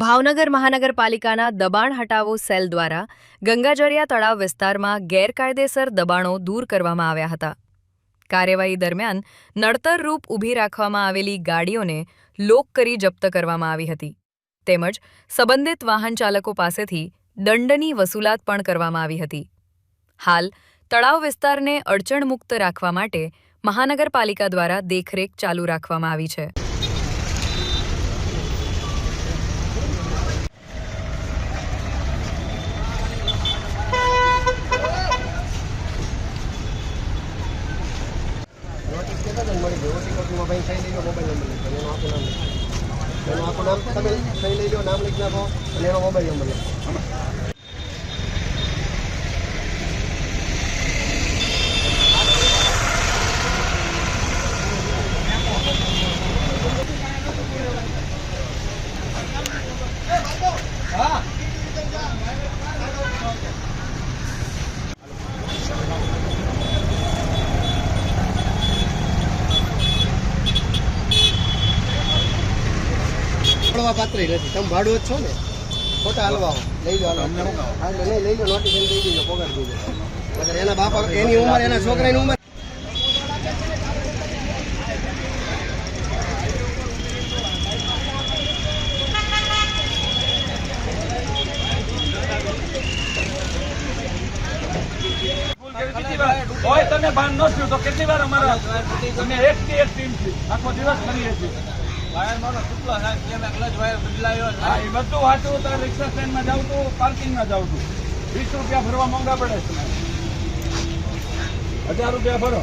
ભાવનગર મહાનગરપાલિકાના દબાણ હટાવો સેલ દ્વારા ગંગાજળિયા તળાવ વિસ્તારમાં ગેરકાયદેસર દબાણો દૂર કરવામાં આવ્યા હતા. કાર્યવાહી દરમિયાન નડતરરૂપ ઊભી રાખવામાં આવેલી ગાડીઓને લોક કરી જપ્ત કરવામાં આવી હતી. તેમજ સંબંધિત વાહન ચાલકો પાસેથી દંડની વસૂલાત પણ કરવામાં આવી હતી. હાલ તળાવ વિસ્તારને અડચણમુક્ત રાખવા માટે મહાનગરપાલિકા દ્વારા દેખરેખ ચાલુ રાખવામાં આવી છે. નામ લખી નાખો અને એનો મોબાઈલ નંબર લખો. પાત્ર નથી, તમે ભાડું જ છો ને, ખોટા હલવા લઈ લો, નહીં લઈ લો, નોટિસ દઈ દેજો, પગાર દેજો. એના બાપા એની ઉંમર, એના છોકરાની ઉંમર તમે બાન ન થયું તો કેટલી વાર અમારા અમે એક ટીમ છે, આખો દિવસ કરીએ છીએ. એ બધું વાંચવું તો રિક્ષા સ્ટેન્ડમાં જાઉં છું, પાર્કિંગમાં જાઉં છું. 20 રૂપિયા ભરવા મોંઘા પડે છે. 1000 રૂપિયા ભરો.